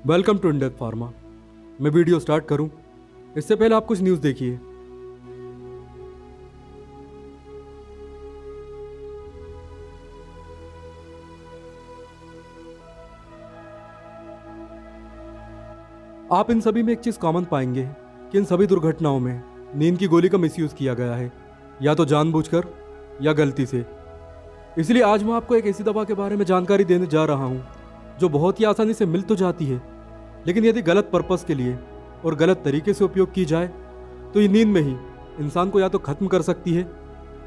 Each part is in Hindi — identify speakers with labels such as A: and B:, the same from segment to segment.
A: Welcome to index pharma. मैं वीडियो स्टार्ट करूं इससे पहले आप कुछ न्यूज़ देखिए। आप इन सभी में एक चीज़ कॉमन पाएंगे कि इन सभी दुर्घटनाओं में नींद की गोली का मिसयूज़ किया गया है, या तो जानबूझकर या गलती से। इसलिए आज मैं आपको एक ऐसी दवा के बारे में जानकारी देने जा रहा हूं जो बहुत ही आसानी से मिल तो जाती है, लेकिन यदि गलत पर्पस के लिए और गलत तरीके से उपयोग की जाए तो ये नींद में ही इंसान को या तो ख़त्म कर सकती है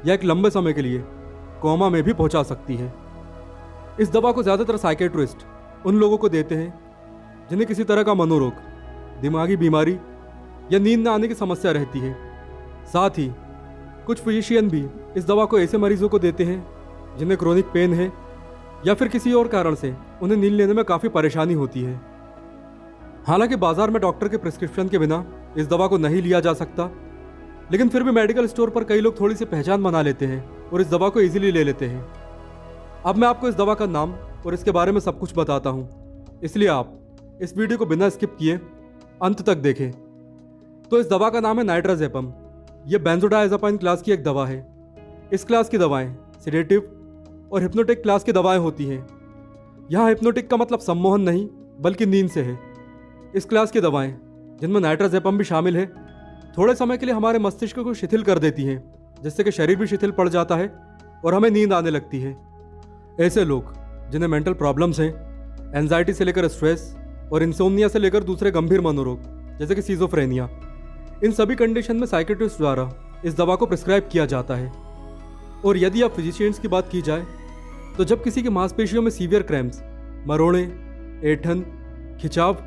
A: या एक लंबे समय के लिए कोमा में भी पहुंचा सकती है। इस दवा को ज़्यादातर साइकेट्रिस्ट उन लोगों को देते हैं जिन्हें किसी तरह का मनोरोग, दिमागी बीमारी या नींद न आने की समस्या रहती है। साथ ही कुछ फिजिशियन भी इस दवा को ऐसे मरीजों को देते हैं जिन्हें क्रोनिक पेन है या फिर किसी और कारण से उन्हें नींद लेने में काफ़ी परेशानी होती है। हालांकि बाजार में डॉक्टर के प्रिस्क्रिप्शन के बिना इस दवा को नहीं लिया जा सकता, लेकिन फिर भी मेडिकल स्टोर पर कई लोग थोड़ी सी पहचान बना लेते हैं और इस दवा को इजीली ले लेते हैं। अब मैं आपको इस दवा का नाम और इसके बारे में सब कुछ बताता हूँ, इसलिए आप इस वीडियो को बिना स्किप किए अंत तक देखें। तो इस दवा का नाम है नाइट्राजेपम। यह बेंजोडायज़ेपाइन क्लास की एक दवा है। इस क्लास की दवाएं सेडेटिव और हिप्नोटिक क्लास की दवाएं होती हैं। यहाँ हिप्नोटिक का मतलब सम्मोहन नहीं बल्कि नींद से है। इस क्लास की दवाएं, जिनमें नाइट्राजेपम भी शामिल है, थोड़े समय के लिए हमारे मस्तिष्क को शिथिल कर देती हैं, जिससे कि शरीर भी शिथिल पड़ जाता है और हमें नींद आने लगती है। ऐसे लोग जिन्हें मेंटल प्रॉब्लम्स हैं, एंजाइटी से लेकर स्ट्रेस और इंसोम्निया से लेकर दूसरे गंभीर मनोरोग जैसे कि सिजोफ्रेनिया, इन सभी कंडीशन में साइकेट्रिस्ट द्वारा इस दवा को प्रिस्क्राइब किया जाता है। और यदि आप फिजिशियंस की बात की जाए तो जब किसी की मांसपेशियों में सीवियर क्रैम्प्स, मरोड़े, ऐंठन, खिंचाव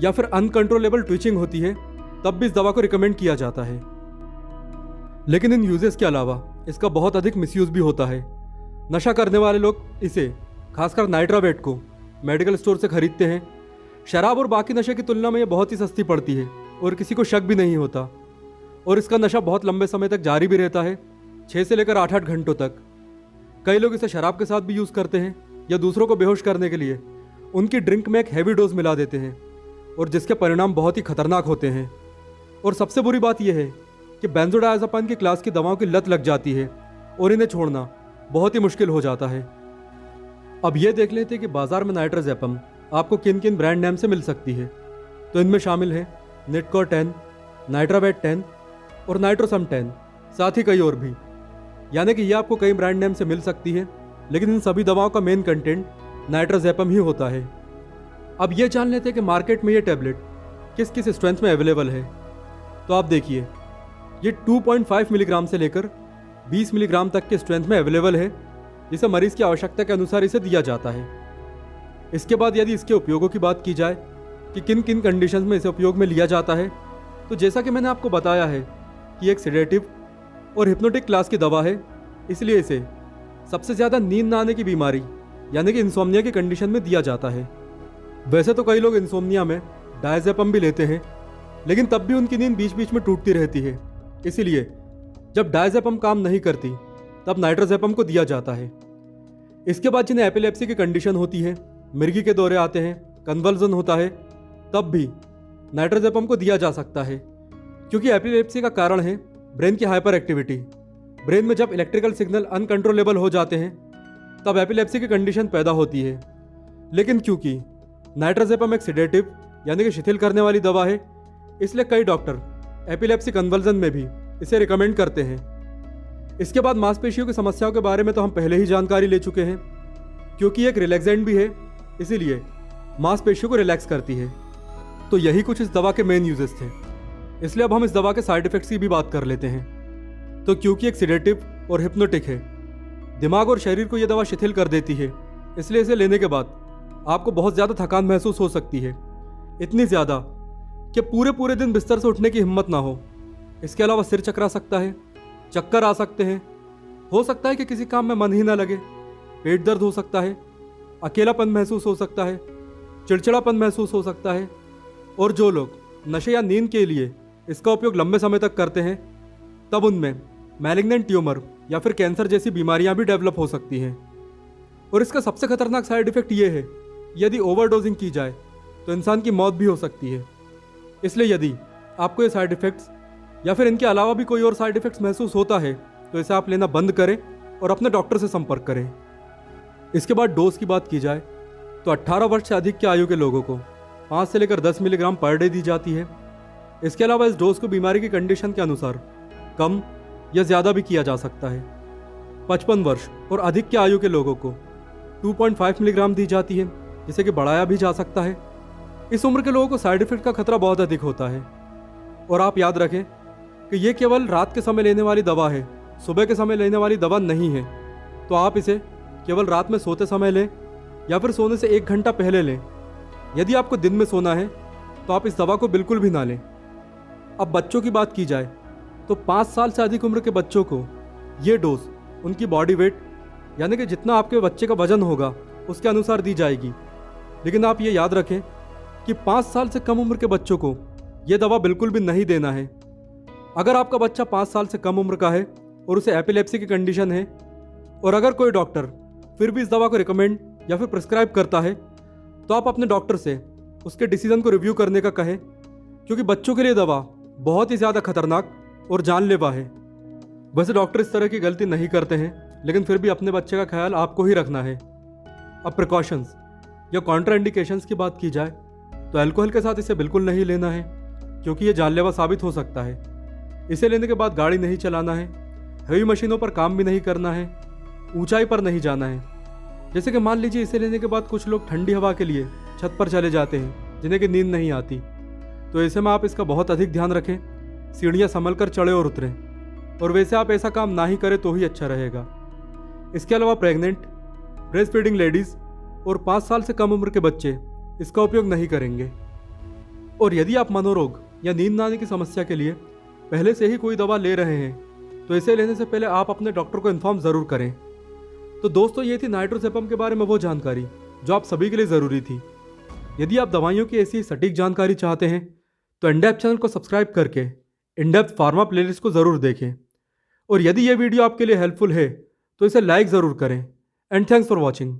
A: या फिर अनकंट्रोलेबल ट्विचिंग होती है, तब भी इस दवा को रिकमेंड किया जाता है। लेकिन इन यूजेस के अलावा इसका बहुत अधिक मिसयूज भी होता है। नशा करने वाले लोग इसे, खासकर नाइट्रावेट को, मेडिकल स्टोर से खरीदते हैं। शराब और बाकी नशे की तुलना में यह बहुत ही सस्ती पड़ती है और किसी को शक भी नहीं होता। और इसका नशा बहुत लंबे समय तक जारी भी रहता है, 6 से लेकर 8-8 घंटों तक। कई लोग इसे शराब के साथ भी यूज़ करते हैं या दूसरों को बेहोश करने के लिए उनकी ड्रिंक में एक हैवी डोज मिला देते हैं, और जिसके परिणाम बहुत ही खतरनाक होते हैं। और सबसे बुरी बात यह है कि बेंजोडायज़ेपाइन की क्लास की दवाओं की लत लग जाती है और इन्हें छोड़ना बहुत ही मुश्किल हो जाता है। अब ये देख लेते हैं कि बाजार में नाइट्राजेपम आपको किन किन ब्रांड नेम से मिल सकती है। तो इनमें शामिल है निटकोर 10, नाइट्रावेट 10 और नाइट्रोसम 10, साथ ही कई और भी। यानी कि ये आपको कई ब्रांड नेम से मिल सकती है, लेकिन इन सभी दवाओं का मेन कंटेंट नाइट्राजेपम ही होता है। अब ये जान लेते हैं कि मार्केट में ये टैबलेट किस किस स्ट्रेंथ में अवेलेबल है। तो आप देखिए, ये 2.5 मिलीग्राम से लेकर 20 मिलीग्राम तक के स्ट्रेंथ में अवेलेबल है, जिसे मरीज की आवश्यकता के अनुसार इसे दिया जाता है। इसके बाद यदि इसके उपयोगों की बात की जाए कि किन किन कंडीशंस में इसे उपयोग में लिया जाता है, तो जैसा कि मैंने आपको बताया है कि एक सेडेटिव और हिप्नोटिक क्लास की दवा है, इसलिए इसे सबसे ज़्यादा नींद न आने की बीमारी यानी कि इंसोम्निया की कंडीशन में दिया जाता है। वैसे तो कई लोग इंसोम्निया में डायजेपम भी लेते हैं, लेकिन तब भी उनकी नींद बीच बीच में टूटती रहती है। इसीलिए जब डायजेपम काम नहीं करती तब नाइट्राजेपम को दिया जाता है। इसके बाद जिन्हें एपिलेप्सी की कंडीशन होती है, मिर्गी के दौरे आते हैं, कन्वल्जन होता है, तब भी नाइट्राजेपम को दिया जा सकता है, क्योंकि एपिलेप्सी का कारण है ब्रेन की हाइपर एक्टिविटी। ब्रेन में जब इलेक्ट्रिकल सिग्नल अनकंट्रोलेबल हो जाते हैं तब एपिलेप्सी की कंडीशन पैदा होती है। लेकिन क्योंकि नाइट्राजेपम एक सेडेटिव यानी कि शिथिल करने वाली दवा है, इसलिए कई डॉक्टर एपिलेप्सी कन्वर्जन में भी इसे रिकमेंड करते हैं। इसके बाद मांसपेशियों की समस्याओं के बारे में तो हम पहले ही जानकारी ले चुके हैं, क्योंकि एक रिलैक्सेंट भी है, इसीलिए मांसपेशियों को रिलैक्स करती है। तो यही कुछ इस दवा के मेन यूजेस थे। इसलिए अब हम इस दवा के साइड इफेक्ट्स की भी बात कर लेते हैं। तो क्योंकि एक सेडेटिव और हिप्नोटिक है, दिमाग और शरीर को यह दवा शिथिल कर देती है, इसलिए इसे लेने के बाद आपको बहुत ज़्यादा थकान महसूस हो सकती है, इतनी ज़्यादा कि पूरे दिन बिस्तर से उठने की हिम्मत ना हो। इसके अलावा सिर चकरा सकता है, चक्कर आ सकते हैं, हो सकता है कि किसी काम में मन ही ना लगे, पेट दर्द हो सकता है, अकेलापन महसूस हो सकता है, चिड़चिड़ापन महसूस हो सकता है। और जो लोग नशे या नींद के लिए इसका उपयोग लंबे समय तक करते हैं, तब उनमें मैलिग्नेंट ट्यूमर या फिर कैंसर जैसी बीमारियां भी डेवलप हो सकती हैं। और इसका सबसे खतरनाक साइड इफेक्ट ये है, यदि ओवरडोजिंग की जाए तो इंसान की मौत भी हो सकती है। इसलिए यदि आपको ये साइड इफ़ेक्ट्स या फिर इनके अलावा भी कोई और साइड इफ़ेक्ट्स महसूस होता है तो इसे आप लेना बंद करें और अपने डॉक्टर से संपर्क करें। इसके बाद डोज की बात की जाए तो 18 वर्ष से अधिक की आयु के लोगों को 5 से लेकर 10 मिलीग्राम पर डे दी जाती है। इसके अलावा इस डोज को बीमारी की कंडीशन के अनुसार कम या ज़्यादा भी किया जा सकता है। 55 वर्ष और अधिक की आयु के लोगों को 2.5 मिलीग्राम दी जाती है, जिसे कि बढ़ाया भी जा सकता है। इस उम्र के लोगों को साइड इफेक्ट का खतरा बहुत अधिक होता है। और आप याद रखें कि ये केवल रात के समय लेने वाली दवा है, सुबह के समय लेने वाली दवा नहीं है। तो आप इसे केवल रात में सोते समय लें या फिर सोने से 1 घंटा पहले लें। यदि आपको दिन में सोना है तो आप इस दवा को बिल्कुल भी ना लें। अब बच्चों की बात की जाए तो 5 साल से अधिक उम्र के बच्चों को ये डोज उनकी बॉडी वेट यानी कि जितना आपके बच्चे का वजन होगा उसके अनुसार दी जाएगी। लेकिन आप ये याद रखें कि 5 साल से कम उम्र के बच्चों को यह दवा बिल्कुल भी नहीं देना है। अगर आपका बच्चा 5 साल से कम उम्र का है और उसे एपिलेप्सी की कंडीशन है और अगर कोई डॉक्टर फिर भी इस दवा को रिकमेंड या फिर प्रिस्क्राइब करता है तो आप अपने डॉक्टर से उसके डिसीजन को रिव्यू करने का कहें, क्योंकि बच्चों के लिए दवा बहुत ही ज़्यादा खतरनाक और जानलेवा है। वैसे डॉक्टर इस तरह की गलती नहीं करते हैं, लेकिन फिर भी अपने बच्चे का ख्याल आपको ही रखना है। अब प्रिकॉशंस या कॉन्ट्राइंडिकेशंस की बात की जाए तो अल्कोहल के साथ इसे बिल्कुल नहीं लेना है, क्योंकि ये जानलेवा साबित हो सकता है। इसे लेने के बाद गाड़ी नहीं चलाना है, हेवी मशीनों पर काम भी नहीं करना है, ऊंचाई पर नहीं जाना है। जैसे कि मान लीजिए इसे लेने के बाद कुछ लोग ठंडी हवा के लिए छत पर चले जाते हैं जिन्हें कि नींद नहीं आती, तो ऐसे में आप इसका बहुत अधिक ध्यान रखें, सीढ़ियाँ संभल कर चढ़े और उतरें। और वैसे आप ऐसा काम ना ही करें तो ही अच्छा रहेगा। इसके अलावा प्रेग्नेंट, ब्रेस्ट फीडिंग लेडीज़ और 5 साल से कम उम्र के बच्चे इसका उपयोग नहीं करेंगे। और यदि आप मनोरोग या नींद न आने की समस्या के लिए पहले से ही कोई दवा ले रहे हैं तो इसे लेने से पहले आप अपने डॉक्टर को इन्फॉर्म ज़रूर करें। तो दोस्तों, ये थी नाइट्रोसेपम के बारे में वो जानकारी जो आप सभी के लिए ज़रूरी थी। यदि आप दवाइयों की ऐसी सटीक जानकारी चाहते हैं तो इंडेप्थ चैनल को सब्सक्राइब करके इंडेप्थ फार्मा प्लेलिस्ट को ज़रूर देखें। और यदि यह वीडियो आपके लिए हेल्पफुल है तो इसे लाइक ज़रूर करें। And thanks for watching.